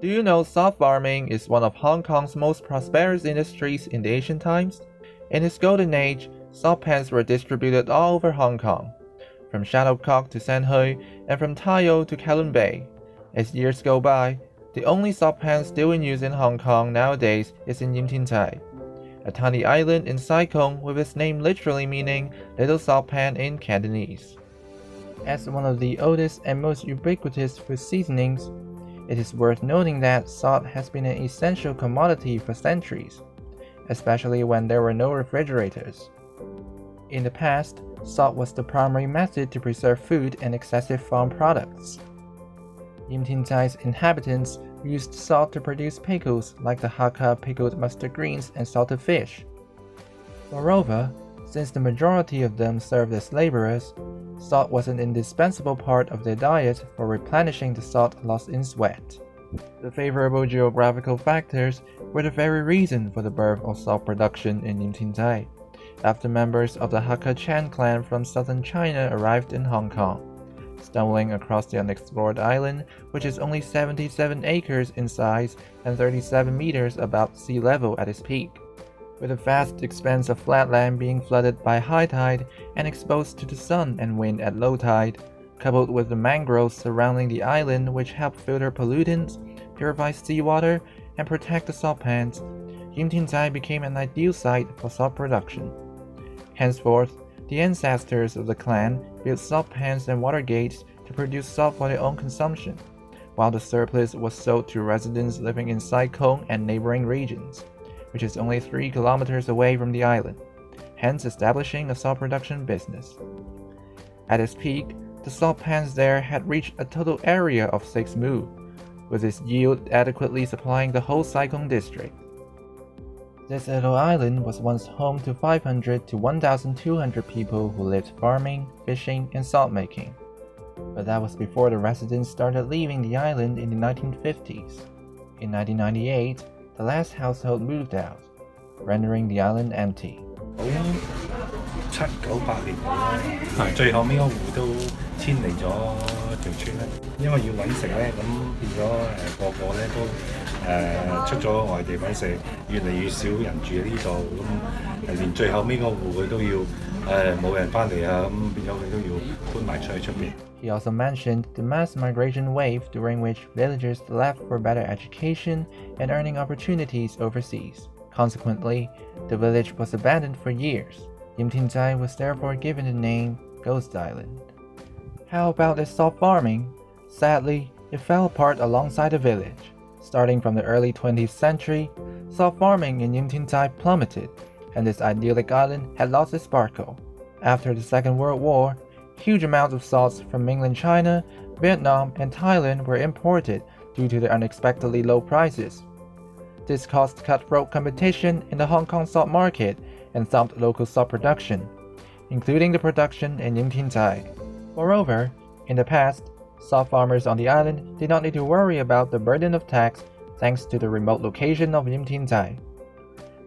Do you know salt farming is one of Hong Kong's most prosperous industries in the ancient times? In its golden age, salt pans were distributed all over Hong Kong, from Shuttlecock to San Hui and from Tayo to Kowloon Bay. As years go by, the only salt pan still in use in Hong Kong nowadays is in Yim Tin Tsai, a tiny island in Sai Kung with its name literally meaning Little Salt Pan in Cantonese. As one of the oldest and most ubiquitous food seasonings, it is worth noting that salt has been an essential commodity for centuries, especially when there were no refrigerators. In the past, salt was the primary method to preserve food and excessive farm products. Yim Tin Tsai's inhabitants used salt to produce pickles like the Hakka pickled mustard greens and salted fish. Moreover, since the majority of them served as laborers, salt was an indispensable part of their diet for replenishing the salt lost in sweat. The favorable geographical factors were the very reason for the birth of salt production in Yim Tin Tsai, after members of the Hakka Chan clan from southern China arrived in Hong Kong, stumbling across the unexplored island, which is only 77 acres in size and 37 meters above sea level at its peak. With a vast expanse of flat land being flooded by high tide and exposed to the sun and wind at low tide, coupled with the mangroves surrounding the island which help filter pollutants, purify seawater, and protect the salt pans, Yim Tin Tsai became an ideal site for salt production. Henceforth, the ancestors of the clan built salt pans and water gates to produce salt for their own consumption, while the surplus was sold to residents living in Sai Kung and neighboring regions, which is only 3 kilometers away from the island, hence establishing a salt production business. At its peak, the salt pans there had reached a total area of 6 mu, with its yield adequately supplying the whole Sai Kung district. This little island was once home to 500 to 1,200 people who lived farming, fishing, and salt making. But that was before the residents started leaving the island in the 1950s. In 1998, the last household moved out, rendering the island empty. 7、9、8年啦，最後尾個戶都遷離咗條村啦，因為要揾食咧，咁變咗個個咧都出咗外地揾食，越嚟越少人住喺呢度，咁連最後尾個戶佢都要冇人翻嚟啊，咁變咗佢都要搬埋出去出邊。He also mentioned the mass migration wave during which villagers left for better education and earning opportunities overseas. Consequently, the village was abandoned for years. Yim Tin Tsai was therefore given the name Ghost Island. How about its salt farming? Sadly, it fell apart alongside the village. Starting from the early 20th century, salt farming in Yim Tin Tsai plummeted, and this idyllic island had lost its sparkle. After the Second World War, huge amounts of salts from mainland China, Vietnam, and Thailand were imported due to the unexpectedly low prices. This caused cutthroat competition in the Hong Kong salt market and thumped local salt production, including the production in Yim Tin Tsai. Moreover, in the past, salt farmers on the island did not need to worry about the burden of tax thanks to the remote location of Yim Tin Tsai.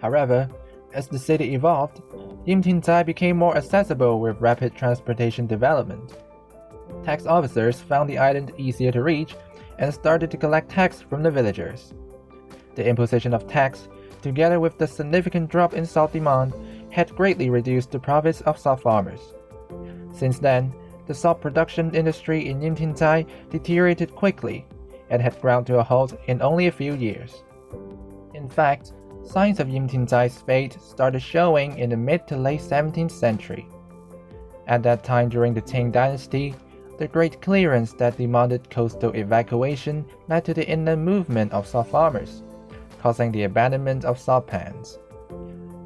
However, as the city evolved, Yim Tin Tsai became more accessible with rapid transportation development. Tax officers found the island easier to reach and started to collect tax from the villagers. The imposition of tax, together with the significant drop in salt demand, had greatly reduced the profits of salt farmers. Since then, the salt production industry in Yim Tin Tsai deteriorated quickly and had ground to a halt in only a few years. In fact, signs of Yim Tin Tsai's fate started showing in the mid to late 17th century. At that time during the Tsang dynasty, the great clearance that demanded coastal evacuation led to the inland movement of salt farmers, causing the abandonment of salt pans.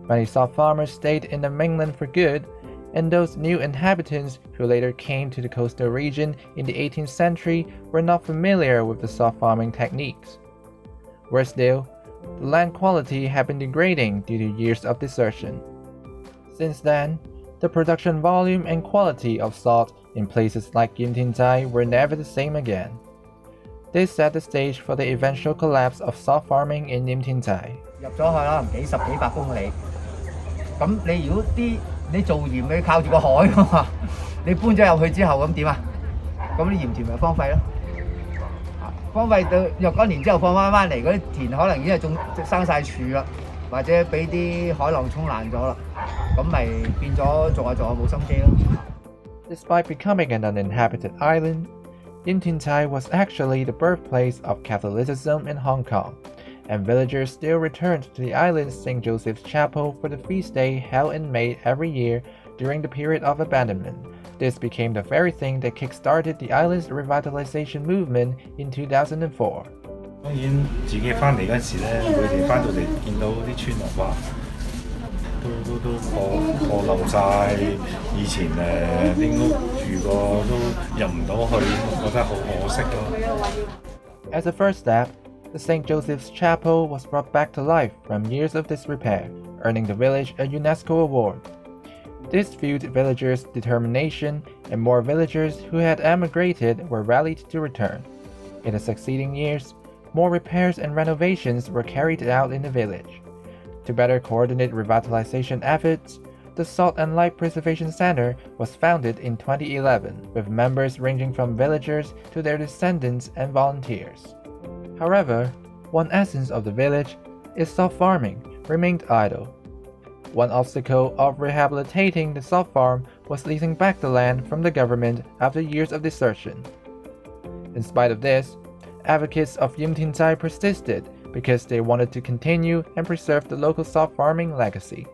Many salt farmers stayed in the mainland for good, and those new inhabitants who later came to the coastal region in the 18th century were not familiar with the salt farming techniques. Worse still, the land quality had been degrading due to years of desertion. Since then, the production volume and quality of salt in places like Yim Tin Tsai were never the same again. This set the stage for the eventual collapse of salt farming in Yim Tin Tsai. 入咗去可能幾十幾百公里，咁你如果你做鹽你靠住個海㗎嘛，你搬咗入去之後咁點啊？咁啲鹽田咪荒廢咯。荒廢到若干年之後放翻嚟，嗰啲田可能已經係生晒樹啦，或者俾啲海浪沖爛咗啦，咁咪變咗做下冇心機咯。Despite becoming an uninhabited island, Yim Tin Tsai was actually the birthplace of Catholicism in Hong Kong, and villagers still returned to the island's St. Joseph's Chapel for the feast day held in May every year during the period of abandonment. This became the very thing that kick-started the island's revitalisation movement in 2004. 當然自己翻嚟嗰陣時咧，佢哋翻到嚟見到啲村落哇，都破冧晒，以前啲屋住過都入唔到去，覺得好可惜咯。As a first step, the St. Joseph's Chapel was brought back to life from years of disrepair, earning the village a UNESCO award. This fueled villagers' determination, and more villagers who had emigrated were rallied to return. In the succeeding years, more repairs and renovations were carried out in the village. To better coordinate revitalization efforts, the Salt and Light Preservation Center was founded in 2011, with members ranging from villagers to their descendants and volunteers. However, one essence of the village is salt farming remained idle. One obstacle of rehabilitating the salt farm was leasing back the land from the government after years of desertion. In spite of this, advocates of Yim Tin Tsai persisted because they wanted to continue and preserve the local salt farming legacy.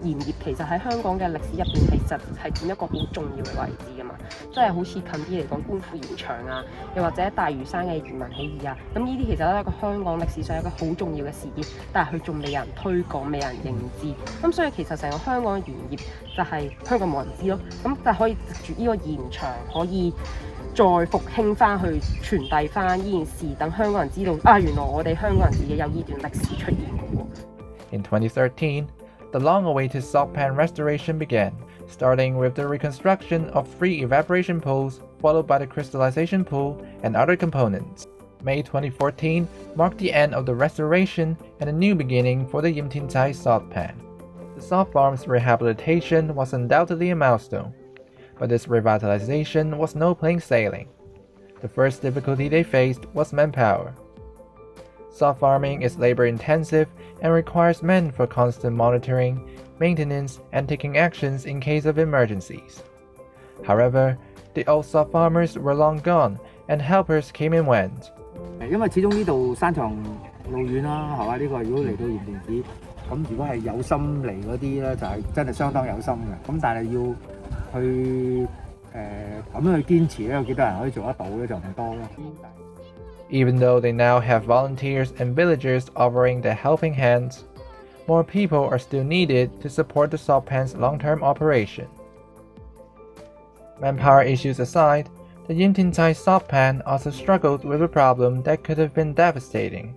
鹽業其實喺香港嘅歷史入邊，其實係佔一個好重要嘅位置㗎嘛，即係好似近啲嚟講官府鹽場啊，又或者大嶼山嘅移民起義啊，咁呢啲其實都係一個香港歷史上一個好重要嘅事件，但係佢仲未有人推廣，未有人認知，咁所以其實成個香港嘅鹽業就係香港冇人知咯，咁但係可以藉住呢個鹽場可以再復興翻去傳遞翻呢件事，等香港人知道啊，原來我哋香港人自己有呢段歷史出現嘅喎。In 2013, the long-awaited salt pan restoration began, starting with the reconstruction of 3 evaporation pools, followed by the crystallization pool and other components. May 2014 marked the end of the restoration and a new beginning for the Yim Tin Tsai salt pan. The salt farm's rehabilitation was undoubtedly a milestone, but this revitalization was no plain sailing. The first difficulty they faced was manpower. Salt farming is labor-intensive and requires men for constant monitoring, maintenance, and taking actions in case of emergencies. However, the old salt farmers were long gone, and helpers came and went. 因為始終呢度山長路遠啦，係嘛？呢個如果嚟到鹽田市，咁如果係有心嚟嗰啲咧，就係真係相當有心嘅。咁但係要去咁樣去堅持咧，有幾多人可以做得到咧？就唔多咯。Even though they now have volunteers and villagers offering their helping hands, more people are still needed to support the salt pan's long-term operation. Manpower issues aside, the Yim Tin Tsai salt pan also struggled with a problem that could have been devastating.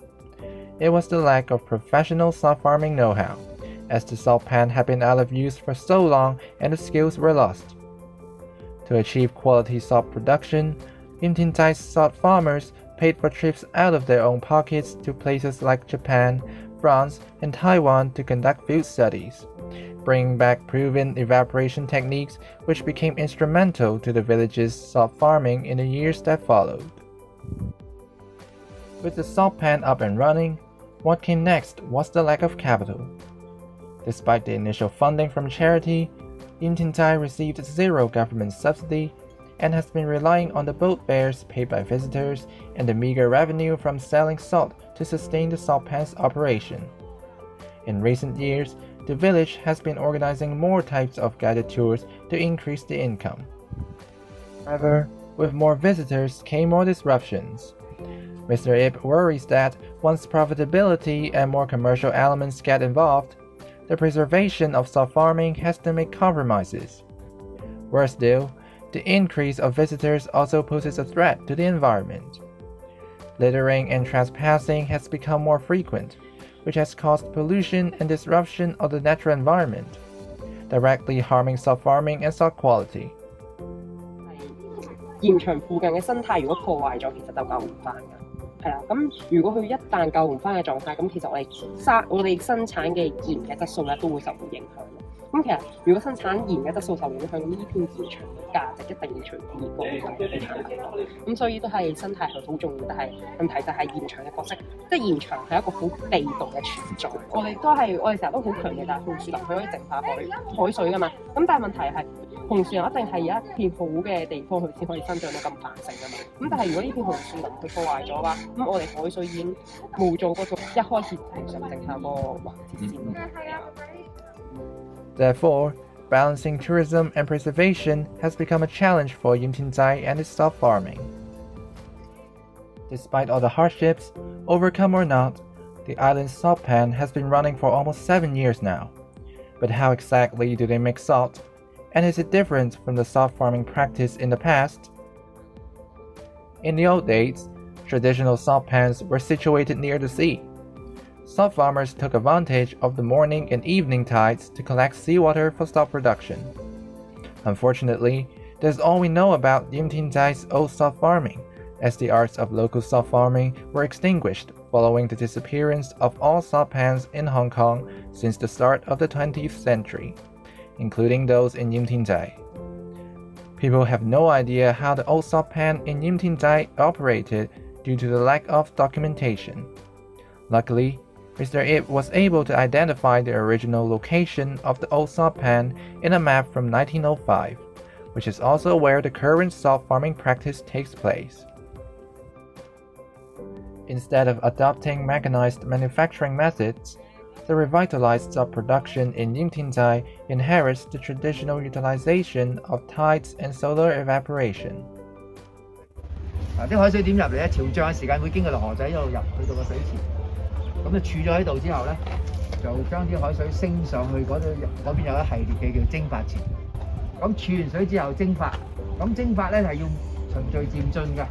It was the lack of professional salt farming know-how, as the salt pan had been out of use for so long and the skills were lost. To achieve quality salt production, Yim Tin Tsai salt farmers paid for trips out of their own pockets to places like Japan, France, and Taiwan to conduct field studies, bringing back proven evaporation techniques which became instrumental to the village's salt farming in the years that followed. With the salt pan up and running, what came next was the lack of capital. Despite the initial funding from charity, Yim Tin Tsai received 0 government subsidy and has been relying on the boat fares paid by visitors and the meager revenue from selling salt to sustain the salt pan's operation. In recent years, the village has been organizing more types of guided tours to increase the income. However, with more visitors came more disruptions. Mr. Ip worries that once profitability and more commercial elements get involved, the preservation of salt farming has to make compromises. Worse still, the increase of visitors also poses a threat to the environment. Littering and trespassing has become more frequent, which has caused pollution and disruption of the natural environment, directly harming salt farming and salt quality. 鹽場附近嘅生態如果破壞咗，其實就救唔翻㗎。係啦，咁如果佢一旦救唔翻嘅狀態，咁其實我哋生產嘅鹽嘅質素咧都會受到影響。咁其實如果生產鹽嘅質素受影響，呢片鹽場嘅價值一定會隨之而降低嘅產品。咁所以都係生態係好重要，但係問題就係鹽場嘅角色，即係鹽場係一個好被動嘅存在。我哋成日都好強嘅，但係紅樹林佢可以淨化海水㗎嘛。咁但係問題係紅樹林一定係有一片好嘅地方，佢先可以生長到咁繁盛㗎嘛。咁但係如果呢片紅樹林佢破壞咗嘅話，咁我哋海水已經冇咗嗰種一開始平常淨化個環節先。Therefore, balancing tourism and preservation has become a challenge for Yim Tin Tsai and its salt farming. Despite all the hardships, overcome or not, the island's salt pan has been running for almost 7 years now. But how exactly do they make salt? And is it different from the salt farming practice in the past? In the old days, traditional salt pans were situated near the sea. Salt farmers took advantage of the morning and evening tides to collect seawater for salt production. Unfortunately, that's all we know about Yim Tin Tsai's old salt farming, as the arts of local salt farming were extinguished following the disappearance of all salt pans in Hong Kong since the start of the 20th century, including those in Yim Tin Tsai. People have no idea how the old salt pan in Yim Tin Tsai operated due to the lack of documentation. Luckily, Mr. Ip was able to identify the original location of the old salt pan in a map from 1905, which is also where the current salt farming practice takes place. Instead of adopting mechanized manufacturing methods, the revitalized salt production in Yim Tin Tsai inherits the traditional utilization of tides and solar evaporation. 啲海水點入嚟咧？潮漲嘅時間會經過條河仔一路入去到個水池。咁就儲咗喺度之後咧，就將啲海水升上去嗰邊有一系列嘅叫蒸發池。咁儲完水之後蒸發，咁蒸發咧係要循序漸進嘅。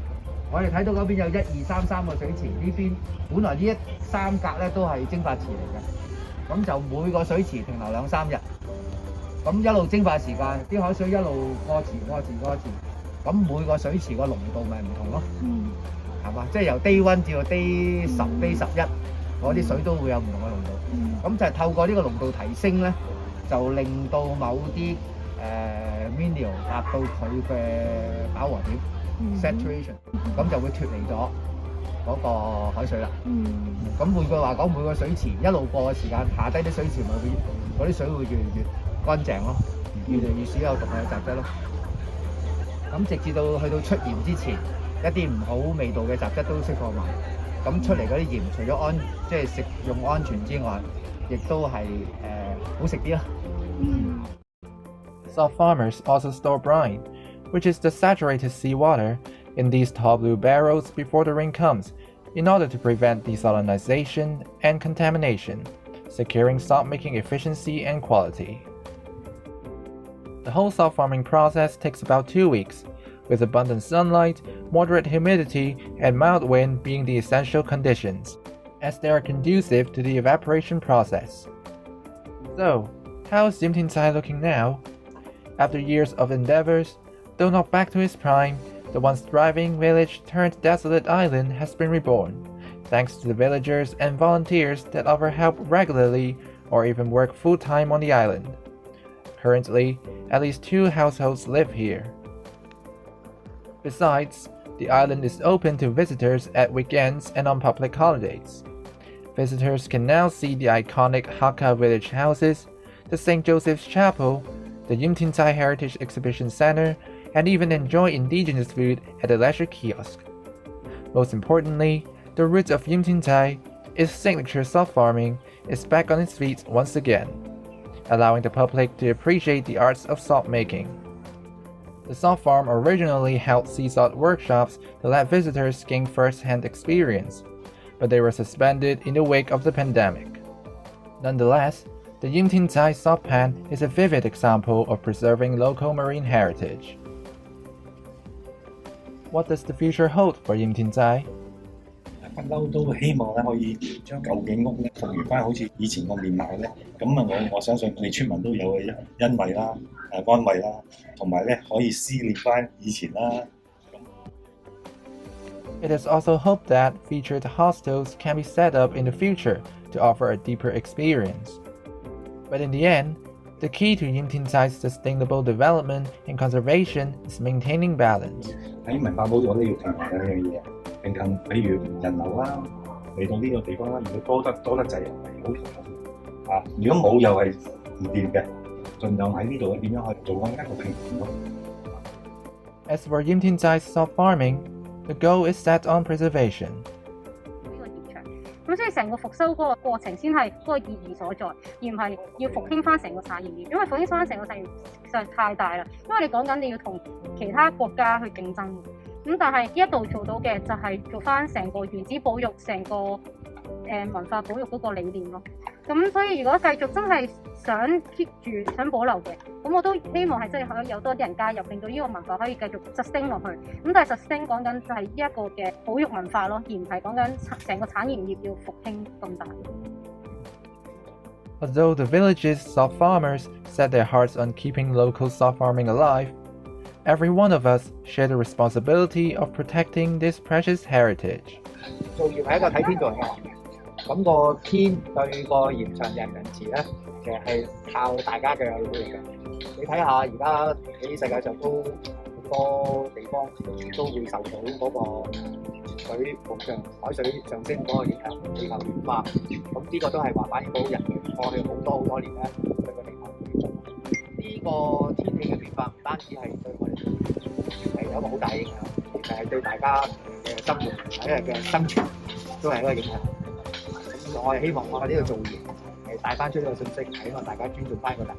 我哋睇到嗰邊有1、2、3、3個水池，呢邊本來呢3格咧都係蒸發池嚟嘅。咁就每個水池停留2、3日。咁一路蒸發時間，啲海水一路過池。咁每個水池個濃度咪唔同咯。係嘛？即係由低溫至到低10、低11。嗰啲水都會有唔同嘅濃度，咁就係透過呢個濃度提升咧，就令到某啲mineral 達到佢嘅飽和點 saturation， 咁就會脫離咗嗰個海水啦。咁換句話講，每個水池一路過嘅時間，下低啲水池咪會嗰啲水會越嚟越乾淨咯，越嚟越少有毒嘅雜質咯。咁直至到去到出鹽之前，一啲唔好味道嘅雜質都釋放埋。咁出嚟嗰啲鹽，除咗即係食用安全之外，亦都係好食啲啦。Salt farmers also store brine, which is the saturated seawater, in these tall blue barrels before the rain comes, in order to prevent desalinization and contamination, securing salt-making efficiency and quality. The whole salt farming process takes about 2 weeks, with abundant sunlight, moderate humidity, and mild wind being the essential conditions, as they are conducive to the evaporation process. So, how's Yim Tin Tsai looking now? After years of endeavors, though not back to its prime, the once thriving village turned desolate island has been reborn, thanks to the villagers and volunteers that offer help regularly or even work full-time on the island. Currently, at least 2 households live here. Besides, the island is open to visitors at weekends and on public holidays. Visitors can now see the iconic Hakka village houses, the St. Joseph's Chapel, the Yim Tin Tsai Heritage Exhibition Center, and even enjoy indigenous food at the leisure kiosk. Most importantly, the roots of Yim Tin Tsai, its signature salt farming, is back on its feet once again, allowing the public to appreciate the arts of salt making. The salt farm originally held sea salt workshops to let visitors gain first-hand experience, but they were suspended in the wake of the pandemic. Nonetheless, the Yim Tin Tsai salt pan is a vivid example of preserving local marine heritage. What does the future hold for Yim Tin Tsai? 不嬲都希望咧可以將舊嘅屋咧復原翻好似以前個面貌咧，咁啊我相信我哋村民都有嘅欣慰啦、安慰啦，同埋咧可以思念翻以前啦。It is also hoped that featured hostels can be set up in the future to offer a deeper experience. But in the end, The key to Yim Tin Tsai's sustainable development and conservation is maintaining balance. 喺文化保育咧要平衡兩樣嘢，平衡譬如人流啦，嚟到呢個地方啦，如果多得滯又係好平衡啊，如果冇又係唔掂嘅，盡量喺呢度點樣去做翻一個平衡咯。As for Yim Tin Tsai's soft farming, the goal is set on preservation. 咁所以成個復修嗰個過程先係嗰個意義所在，而唔係要復興翻成個產業鏈。因為復興翻成個產業鏈實在太大啦。因為你講緊你要同其他國家去競爭，咁但係呢一度做到嘅就係做翻成個原址保育、成個文化保育嗰個理念咯。咁所以如果繼續真係想 keep 住想保留嘅，咁我都希望係真係可以有多啲人加入，令到呢個文化可以繼續 sustain 落去。咁但係 sustain 講緊就係呢一個嘅保育文化咯，而唔係講緊成個產業業要復興咁大。Although the village's soft farmers set their hearts on keeping local soft farming alive, every one of us share the responsibility of protecting this precious heritage. 做鹽係一個睇天做人嘅行業，咁個天對個鹽場人仁慈咧，其實係靠大家嘅努力嘅。你睇下而家喺世界上都好多地方都會受到嗰個水膨脹、海水上升嗰個影響，地球暖化。咁呢個都係話反映到人類過去好多年咧對個地球嘅影響。呢個天氣嘅變化唔單止係對我哋係有一個好大影響，係對大家嘅生活或者係嘅生存都係一個影響。咁我係希望我喺呢度做鹽，係帶翻出呢個信息，希望大家尊重翻個人。